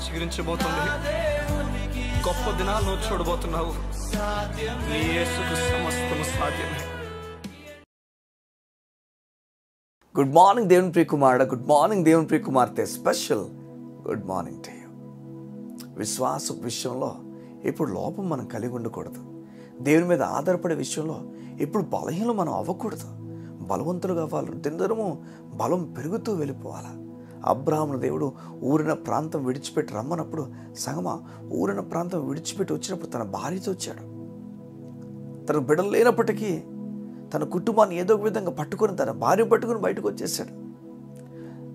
చిగురించబోతుంది. గొప్ప దినాలను చూడబోతున్నావు. నీ యేసుకు సమస్తము సాధ్యమే. గుడ్ మార్నింగ్ దేవుని ప్రియ కుమారుడా, గుడ్ మార్నింగ్ దేవుని ప్రియ కుమార్తె. Special good morning to you. విశ్వాస విషయంలో ఎప్పుడు లోపం మనం కలిగి ఉండకూడదు. దేవుని మీద ఆధారపడే విషయంలో ఎప్పుడు బలహీనం మనం అవ్వకూడదు. బలవంతులుగా అవ్వాలి. దినదినము బలం పెరుగుతూ వెళ్ళిపోవాలి. అబ్రాహామును దేవుడు ఊరిన ప్రాంతం విడిచిపెట్టి రమ్మన్నప్పుడు సంగమా ఊరిన ప్రాంతం విడిచిపెట్టి వచ్చినప్పుడు తన భార్యతో వచ్చాడు. తన బిడ్డలు లేనప్పటికీ తన కుటుంబాన్ని ఏదో ఒక విధంగా పట్టుకొని తన భార్య పట్టుకొని బయటకు వచ్చేసాడు.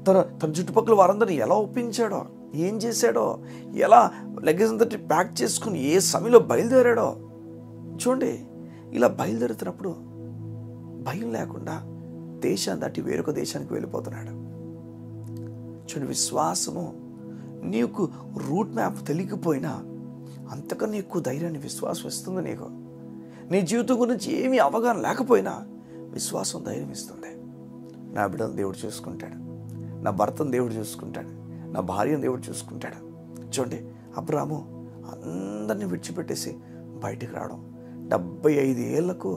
తన చుట్టుపక్కల వారందరినీ ఎలా ఒప్పించాడో, ఏం చేశాడో, ఎలా లగేజ్ అంతటి ప్యాక్ చేసుకుని ఏ సమయంలో బయలుదేరాడో చూడండి. ఇలా బయలుదేరుతున్నప్పుడు భయం లేకుండా దేశాన్ని దాటి వేరొక దేశానికి వెళ్ళిపోతున్నాడు. చూడండి, విశ్వాసము నీకు రూట్ మ్యాప్ తెలియకపోయినా అంతకన్నా ఎక్కువ ధైర్యాన్ని విశ్వాసం ఇస్తుంది. నీకు నీ జీవితం గురించి ఏమీ అవగాహన లేకపోయినా విశ్వాసం ధైర్యం ఇస్తుంది. నా బిడ్డను దేవుడు చూసుకుంటాడు, నా భర్తను దేవుడు చూసుకుంటాడు, నా భార్యను దేవుడు చూసుకుంటాడు. చూడండి, అబ్రాహాము అందరినీ విడిచిపెట్టేసి బయటికి రావడం, 75 ఏళ్లకు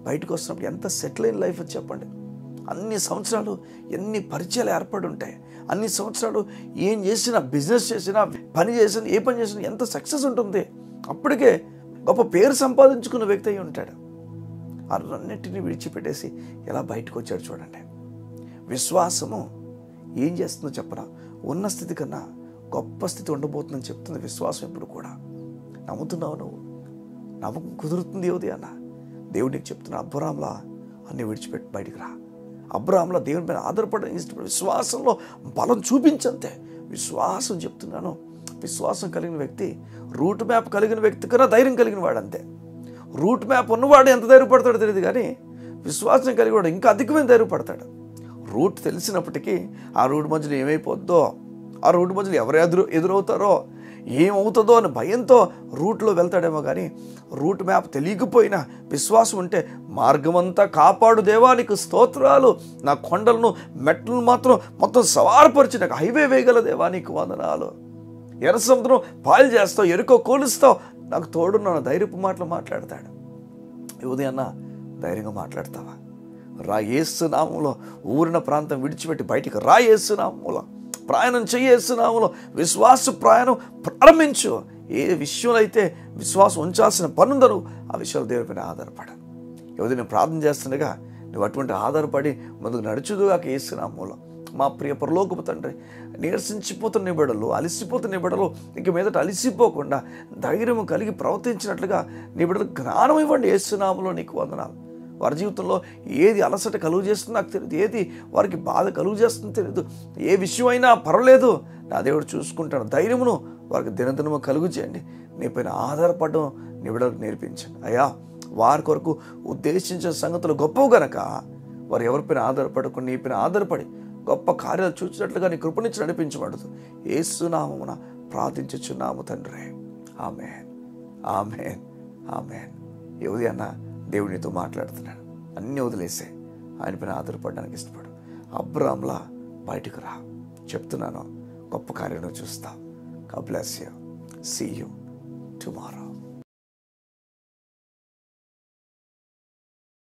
బయటకు వస్తున్నప్పుడు ఎంత సెటిల్ అయిన లైఫ్ చెప్పండి. అన్ని సంవత్సరాలు ఎన్ని పరిచయాలు ఏర్పడి ఉంటాయి. అన్ని సంవత్సరాలు ఏం చేసినా, బిజినెస్ చేసినా, పని చేసినా, ఏ పని చేసినా ఎంత సక్సెస్ ఉంటుంది. అప్పటికే గొప్ప పేరు సంపాదించుకున్న వ్యక్తి అయి ఉంటాడు. అన్నింటినీ విడిచిపెట్టేసి ఎలా బయటకు వచ్చాడు చూడండి. విశ్వాసము ఏం చేస్తుందో చెప్పనా, ఉన్న స్థితి కన్నా గొప్ప స్థితి ఉండబోతుందని చెప్తుంది విశ్వాసం. ఎప్పుడు కూడా నమ్ముతున్నావు నువ్వు, నమ్మకం కుదురుతుంది ఏది అన్న దేవుడు నీకు చెప్తున్నా. అబ్రాహాములా అన్నీ విడిచిపెట్టి బయటికి రా. అబ్రాహాములా దేవుని పైన ఆధారపడని ఇష్టపడి విశ్వాసంలో బలం చూపించంతే. విశ్వాసం చెప్తున్నాను, విశ్వాసం కలిగిన వ్యక్తి రూట్ మ్యాప్ కలిగిన వ్యక్తి కన్నా ధైర్యం కలిగిన వాడు అంతే. రూట్ మ్యాప్ ఉన్నవాడు ఎంత ధైర్యపడతాడో తెలియదు, కానీ విశ్వాసం కలిగి వాడు ఇంకా అధికమైన ధైర్యపడతాడు. రూట్ తెలిసినప్పటికీ ఆ రూట్ మధ్యలో ఏమైపోద్దో, ఆ రూట్ మధ్యలో ఎవరు ఎదురవుతారో, ఏమవుతుందో అని భయంతో రూట్లో వెళ్తాడేమో. కానీ రూట్ మ్యాప్ తెలియకపోయినా విశ్వాసం ఉంటే మార్గమంతా కాపాడు దేవా నీకు స్తోత్రాలు, నా కొండలను మెట్లను మాత్రం మొత్తం సవారపరిచి నాకు హైవే వేయగల దేవా నీకు వందనాలు, ఎర్ర సముద్రం పాయలు చేస్తావు, ఎరుకో కోలుస్తావు, నాకు తోడున్న ధైర్యపు మాటలు మాట్లాడతాడు. ఉదయాన్న ధైర్యంగా మాట్లాడతావా? రా యేసు నామములో ఊరిన ప్రాంతం విడిచిపెట్టి బయటికి రా. యేసు నామములో ప్రయాణం చేస్తున్నాములో విశ్వాస ప్రయాణం ప్రారంభించు. ఏ విషయంలో అయితే విశ్వాసం ఉంచాల్సిన పనుందరు ఆ విషయాలు దేవుడిపైన ఆధారపడ. ఎవరి నేను ప్రార్థన చేస్తుండగా నువ్వు అటువంటి ఆధారపడి ముందుకు నడుచుదుగాక యేసునామములో. మా ప్రియ పరలోకపు తండ్రి, నీరసించిపోతున్న నిబిడలు, అలిసిపోతున్న నిబిడలు ఇక మీదట అలిసిపోకుండా ధైర్యం కలిగి ప్రవర్తించినట్లుగా నీ బిడ్డలు జ్ఞానం ఇవ్వండి యేసునామములో. నీకు వందనాలు. వారి జీవితంలో ఏది అలసట కలుగు చేస్తుందో నాకు తెలియదు, ఏది వారికి బాధ కలుగు చేస్తుందో తెలియదు. ఏ విషయం అయినా పర్వాలేదు, నా దేవుడు చూసుకుంటాను. ధైర్యమును వారికి దినదినము కలుగు చేయండి. నీ పైన ఆధారపడడం నీ బిడ్డలకు నేర్పించండి అయ్యా. వారి కొరకు ఉద్దేశించిన సంగతులు గొప్పవు గనక వారు ఎవరిపైన ఆధారపడకుండా నీ పైన ఆధారపడి గొప్ప కార్యాలు చూసినట్లుగా నీ కృపనిచ్చి నడిపించబడదు. యేసు నామమున ప్రార్థించుచున్నాము తండ్రి. ఆమేన్, ఆమేన్, ఆమేన్. ఏది అన్న దేవునితో మాట్లాడుతున్నాడు. అన్నీ వదిలేసే ఆయన పైన ఆధారపడడానికి ఇష్టపడు. అబ్రాహాములా బయటకు రా. చెప్తున్నాను, గొప్ప కార్యం చూస్తావు. God bless you. See you tomorrow.